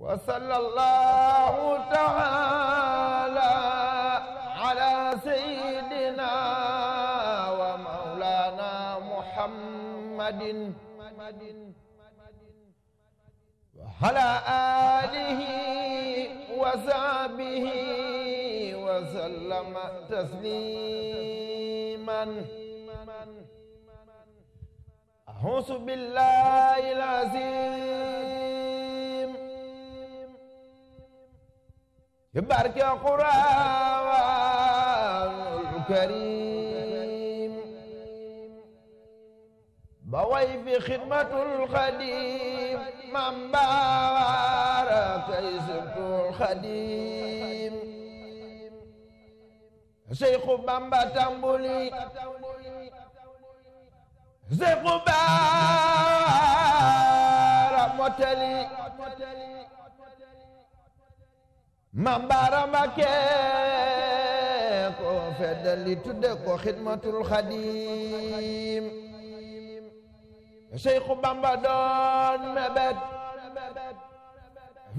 وصلى الله تعالى على سيدنا ومولانا محمد وعلى آله وصحبه وسلم تسليما. أعوذ بالله العظيم ببارك القرآن الكريم بوي في خدمة الخديم من بارك يسبت الخديم شيخ بامبا تامبولي شيخ بارا موتلي Mambara Mbakke ko feddali tudde ko xidmatul xadim Seexu Bamba doon mebet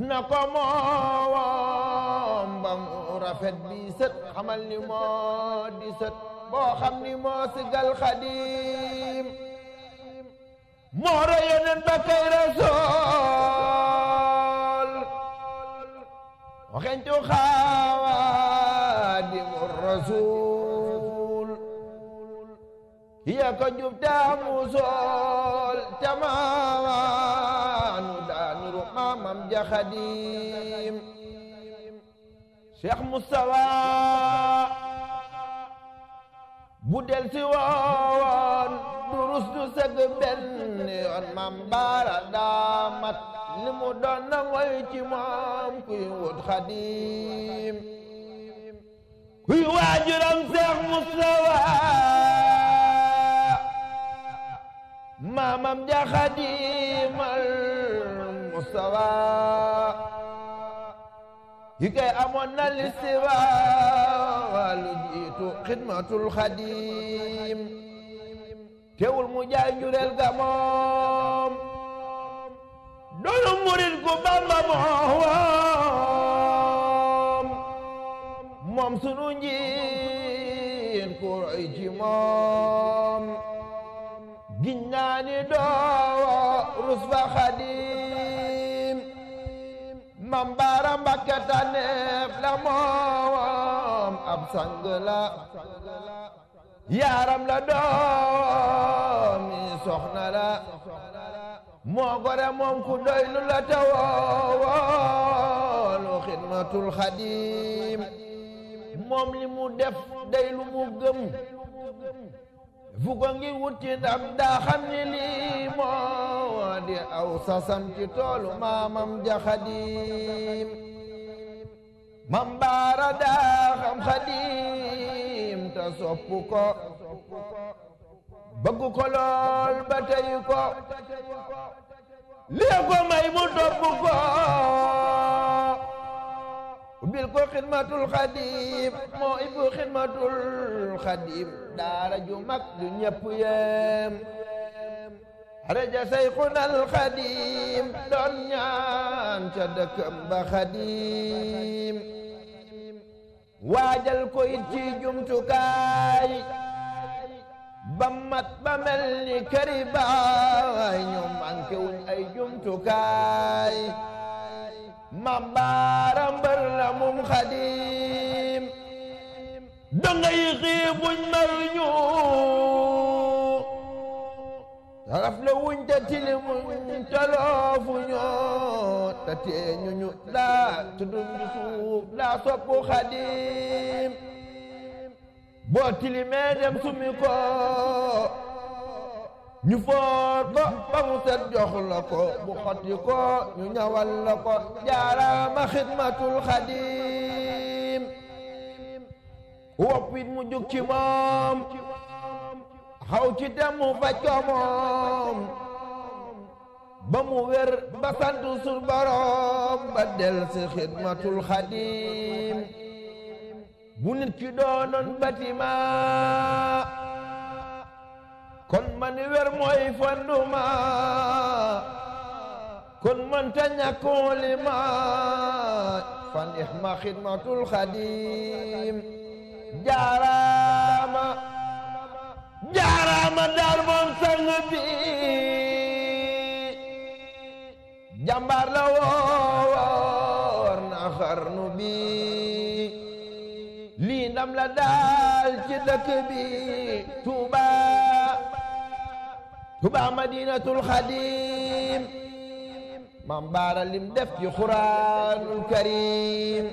na ko moom ba mu rafet bi sët xamal ni moo di sët boo xam ni moo sigal xadim moo royonen ba kay rasool waxentu xaadimu rasuul hiya ko jub taamu sool tamaanu daaniru maamam ja xadim Cheikh Moustapha bu del si woon durus du sëgg benn yoon Maam Baara daamat li mu doon na ngoy ci moom kuy wut xadim kuy waajuram Cheikh Moustapha maamam ja xadimal Moustapha yi kay amoon na listiwa lu jiitu xidmatul xadim teewul mu jaay njureel ga moom doonu murid ku Bamba moom sunu njiit ku roy ci moom giñ naa ni doo rus fa xadim Mam Baara Mbakke taneef la moom ab sang la yaaram la doomi soxna la moo gore moom ku doy lu la tawoolu xidmatul xadim moom li mu def day lu mu gëm fu ko ngi wuti ndam daa xam ni lii moo di aw sasam ci toolu maamam ja xadim Mam Baara daa xam xadim ta soppu ko bëgg ko lool ba tey ko lii ko may mu topp ko ubbil ko xidmatul xadim moo ibbu xidmatul xadim daara ju mag du ñëpp yem raja sayxunal xadim doon ñaan ca dëkkam ba xadim waajal ko it ci jumtukaay ba mat ba mel ni këri baay ñu manqué wuñ ay jumtukaay Mam Baara mbër la mum xadim donga yi xiibuñ maruñu taraf la wuñ te tilimuñ te loofuñu te teeñuñu daa tuddum di suuf daa soppu xadim boo tilimee dem sumi ko ñu foor ko ba mu set jox la ko bu xotti ko ñu ñawal la ko jaaraama xidmatul xadim wopp it mu jug ci moom xaw ci dem mu faj ko moom ba mu wér ba sant sul borom ba del si xidmatul xadim bu nit ki doonoon batima kon man wér mooy fonduma kon mënta ñàkkoo li maaj fan ixma xidmatul xadim jaaraama jaaraama daal moom sang bi jàmbaar la woor na xarnu bi lii ndam la daal ci dëkk bi Tuuba Tuuba madinatul xadim Maam Baara lim def ci Quraanul Karim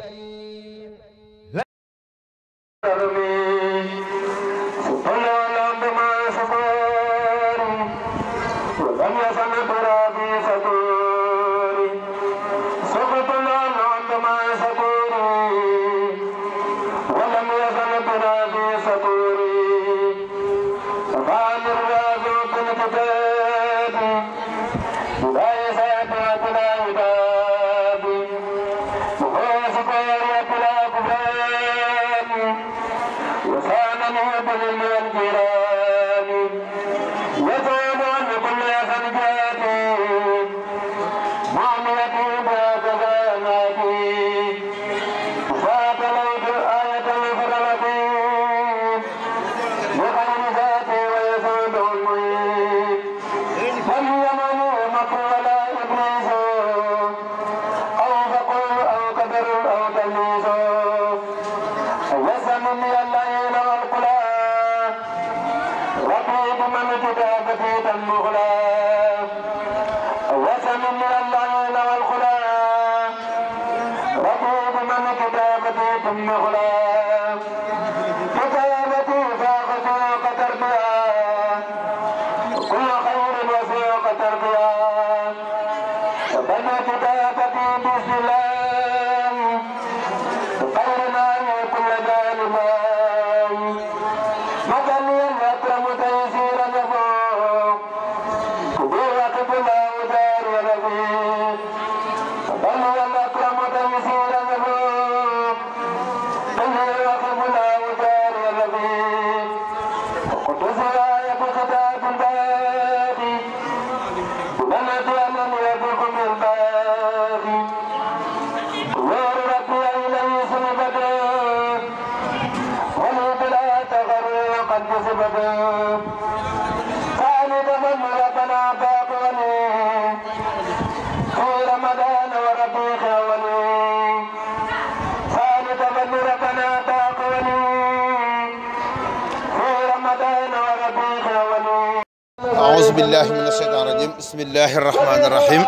aouzu billahi mina shaytaan rajim bismillahi rahmaani rahim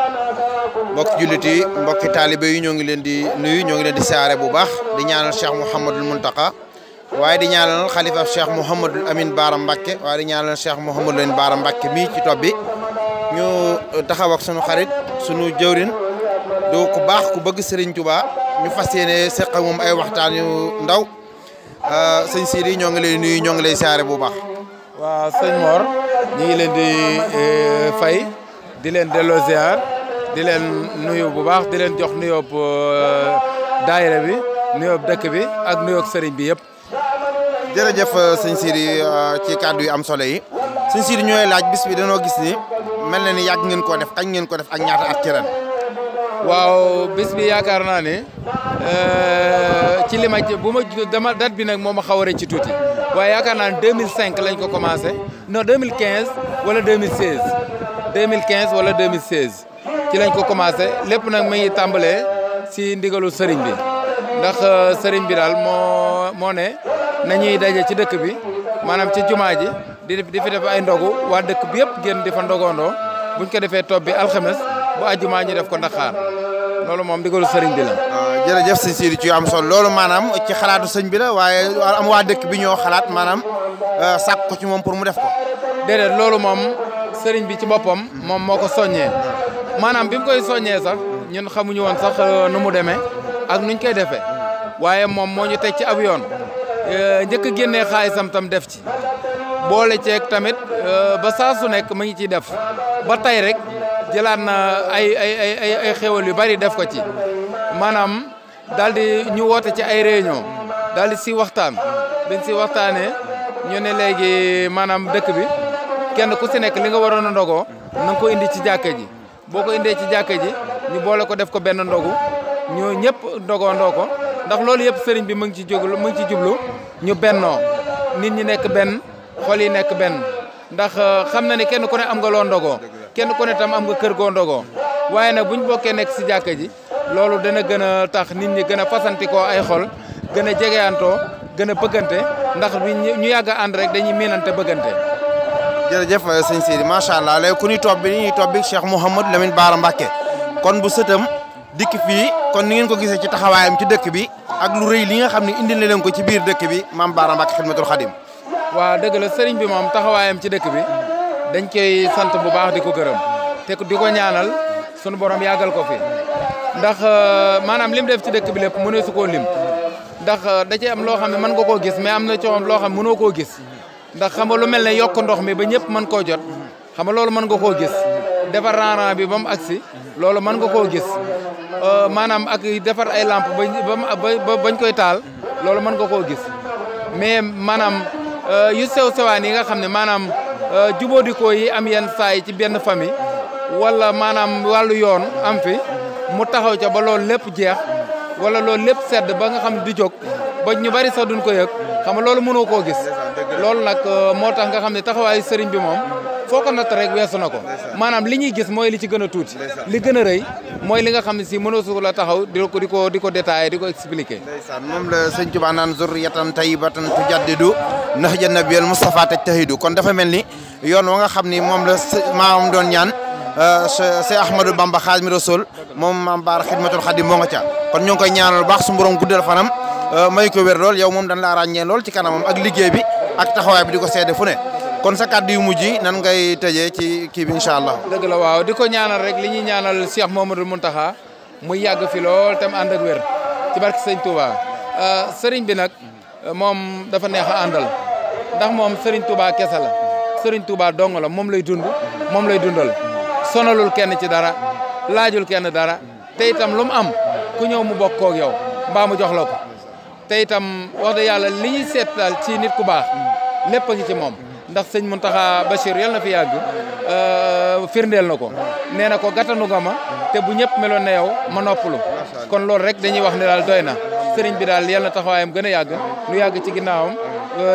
mbokki jullit yi mbokki taalibe yi ñoo ngi leen di nuyu ñoo ngi leen di siyaare bu baax di ñaanal Cheikh Mouhamadul Muntaka waaye di ñaanal xalifa Cheikh Mouhamadul Amin Baara Mbacke waaye di ñaanal Cheikh Mouhamadul Amin Baara Mbacke mii ci topp bi ñu taxaw ak sunu xarit sunu jëwrin du ku baax ku bëgg Serigne Touba ñu fas yéene seq moom ay waxtaan yu ndaw sëñ Sidi ñoo ngi lay nuyu ñoo ngi lay siyaare bu baax. waaw sëñ Mor ñu ngi leen di fay di leen delloo ziar di leen nuyu bu baax di leen jox nuyoo daayira bi nuyoo dëkk bi ak nuyoo sëriñ bi yëpp. jërëjëf sëñ Sidi ci kàddu yu am solo yi sëñ Sidi ñooy laaj bis bi dañoo gis ni mel na ni yàgg ngeen koo def kañ ngeen ko def ak ñaata at ci ren. waaw bis bi yaakaar naa ne ci li ma bu ma dama date bi nag moo ma xaw a rëcc ci tuuti waaye yaakaar naa ne 2005 lañ ko commencé non 2015 wala 2016 2015 wala 2016 ci lañ ko commencé lépp nag mi ngi tàmbalee si ndigalu sëriñ bi ndax sëriñ bi daal moo ne nañuy daje ci dëkk bi maanaam ci jumaa ji di fi def ay ndogu waa dëkk bi yëpp génn di fa ndogondoo buñ ko defee topp bi alxames bu àjjuma ñu def ko Ndakaar loolu moom ndigalu sëriñ bi la. waaw jërëjëf sëñ Sidi ci am solo loolu maanaam ci xalaatu sëñ bi la waaye am waa dëkk bi ñoo xalaat maanaam sàkk ko ci moom pour mu def ko. déedéet loolu moom sëriñ bi ci boppam moom moo ko soññee maanaam bi mu koy soññee sax ñun xamuñu woon sax nu mu demee ak nuñ koy defee waaye moom moo ñu teg ci ab yoon njëkk a génnee xaalisam tam def ci boole ceeg tamit ba saa su nekk mu ngi ciy def ba tey rek. jëlaat na ay xéwal yu bari def ko ci maanaam daal di ñu woote ci ay réunion daal di si waxtaan biñ si waxtaanee ñu ne léegi maanaam dëkk bi kenn ku si nekk li nga waroon a ndogoo na nga ko indi ci jàkka ji boo ko indee ci jàkka ji ñu boole ko def ko benn ndogu ñu ñëpp ndogandoo ko ndax loolu yëpp sëriñ bi mu ngi ci jublu ñu bennoo nit ñi nekk benn xol yi nekk benn ndax xam na ni kenn ku ne am nga loo ndogoo kenn ku ne tam am nga kër goo ndogoo waaye nag buñ bokkee nekk si jàkka ji loolu dana gën a tax nit ñi gën a fasantikoo ay xol gën a jegeyantoo gën a bëggante ndax ñu yàgg a ànd rek dañuy miinante bëggante. jërëjëf sëñ Sidi macha allah léegi ku ñuy topp bi Cheikh Mouhamadou Lamine Bara Mbacké kon bu sëtam dikk fii kon ni ngeen ko gisee ci taxawaayam ci dëkk bi ak lu rëy li nga xam ne indil na leen ko ci biir dëkk bi Mame Bara Mbacké Xidmatul Xadim. waaw dëgg la sëriñ bi moom taxawaayam ci dëkk bi dañ koy sant bu baax di ko gërëm te di ko ñaanal sunu borom yàggal ko fi ndax maanaam lim def ci dëkk bi lépp mënee su koo lim ndax da cee am loo xam ne mën nga koo gis mais am na ci loo xam ne mënoo koo gis ndax xam nga lu mel ne yokk ndox mi ba ñëpp mën koo jot xam nga loolu mën nga koo gis defar rang-rang bi ba mu agsi loolu mën nga koo gis maanaam ak defar ay lampe bañ koy taal loolu mën nga koo gis mais maanaam yu sewaan yi nga xam ne maanaam jubóodikoo yi am yenn saa yi ci benn famille wala maanaam wàllu yoon am fi mu taxaw ca ba loolu lépp jeex wala loolu lépp sedd ba nga xam ne du jóg ba ñu bari sax duñ ko yëg xam nga loolu mënoo koo gis loolu nag moo tax nga xam ne taxawaayu sëriñ bi moom foo ko natt rek weesu na ko maanaam li ñuy gis mooy li ci gën a tuuti li gën a rëy mooy li nga xam ne si mënoo su la taxaw di ko détaillé di ko expliqué. ndeysaan moom la sëñ Tuubaa naan zurriyatan tayyibatan tujaddidu nahja nabiyil Mustafa tajtahidu kon dafa mel ni yoon wa nga xam ni moom la maamam doon ñaan Cheikh Ahmadou Bamba Xaadimu Rasuul moom Mame Bara Xidmatul Xadim moo nga ca kon ñoo ngi koy ñaanal baax su borom guddal fanam may ko wér lool yow moom dañ laa ràññee lool ci kanamam ak liggéey bi ak taxawaay bi di ko seede fu ne kon sa kàddu yu mujj nan ngay tëjee ci kii bi incha allah. dëgg la waaw di ko ñaanal rek li ñuy ñaanal Cheikh Mouhamadoul Mountakha muy yàgg fi lool tam ànd ak wér ci barke sëñ Touba sëriñ bi nag moom dafa neex a àndal ndax moom sëriñ Touba kese la sëriñ Touba dong la moom lay dund moom lay dundal sonalul kenn ci dara laajul kenn dara te itam lu mu am ku ñëw mu bokk koog yow mbaa mu jox la ko te itam wax dëgg yàlla li ñuy seet daal ci nit ku baax lépp a ngi ci moom ndax sëñ Mountakha Bachir yal na fi yàgg firndeel na ko nee na ko gàttanu nga ma te bu ñëpp meloon na yow ma noppalu kon loolu rek dañuy wax ne daal doy na sëriñ bi daal yal na taxawaayam gën a yàgg nu yàgg ci ginnaawam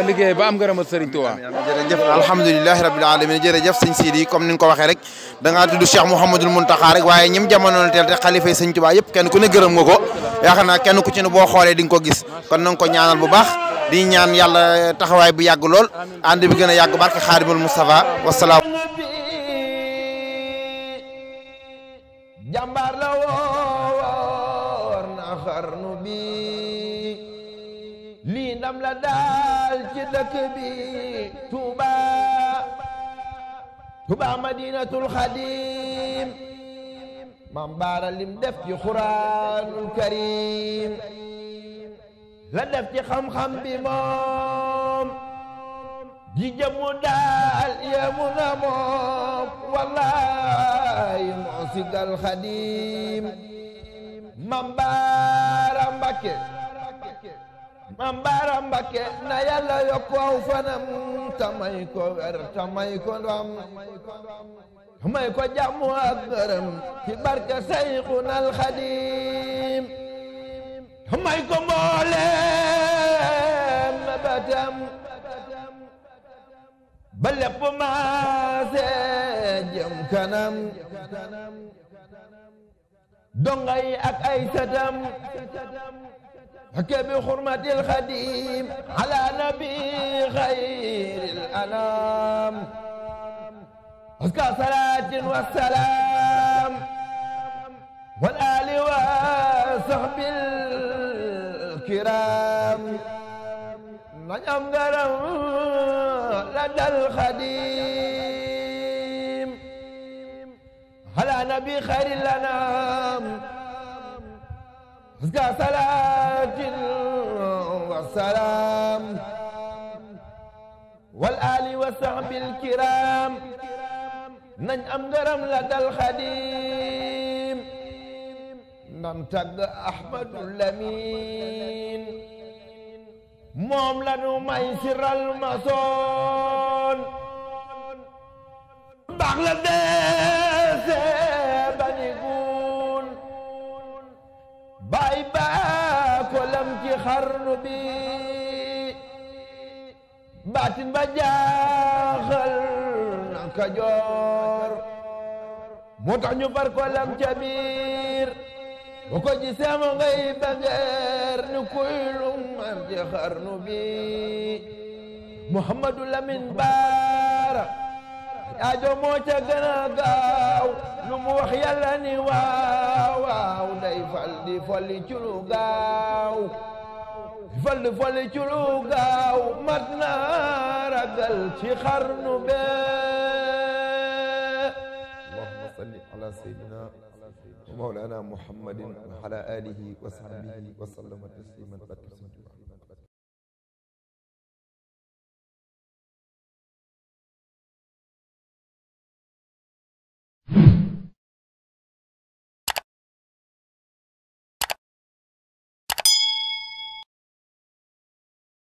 liggéey ba am ngërëmal sëriñ Touba. jërëjëf alhamdulilahi rabbil alamin jërëjëf sëñ Sidi comme ni nga ko waxee rek da ngaa tudd Cheikh Mouhamadoul Mountakha rek waaye ñim jamono teel te xalifa yi sëñ Touba yëpp kenn ku ne gërëm nga ko yaakaar naa kenn ku ci ne boo xoolee di nga ko gis kon na nga ko ñaanal bu baax di ñaan yàlla taxawaay bu yàgg lool ànd bi gën a yàgg barke Xaadimul Mustafa wasalaam. jàmbaar la woor na xarnu bi lii ndam la daal ci dëkk bi Touba Madinatul Xadim Mame Bara lim def ci Quraanul Karim la def ci xam-xam bi moom ji jëmu daal yemu na moom wallahi moo sigal Xadim Mame Bara Mbacké Mame Bara Mbacké na Yàlla yokk aw fanam tamay ko wer tamay ko ndam tamay ko jàmm ak ngërëm ci barke Sayxunal Xadim tamay ko mboolem batam ba lépp maase jëm kanam dongay ak ay satam hakke bi xurmatil Xadim ala nabi xayril anam aska salaatin wa salaam wal ali wa sahbil kiram nañ am ngaram la dal Xadim ala nabi xayril anam aska salaatin wa salaam wal ali wa sahbil kiram nañ am ngërëm la dal Xadim nan tagg Ahmadul Lamin moom la nu may siral masoon baax la deesee bay baa ko lam ci xarnu bi baatin ba jaaxal na Kajoor moo tax ñu far ko lam ca biir bu ko gisee ma ngay bangeer ni kuy lu mar ci xarnu bi Muhammadu Lamin Baara aajo moo ca gën a gaaw lu mu wax yàlla ni waaw waaw day fal di folli ci lu gaaw fal di folli ci lu gaaw mat na ragal ci xarnu bee allahumma salli ala sayyidina wa mawlana muhammadin wa ala alihi wa sahbihi wa sallama tasliman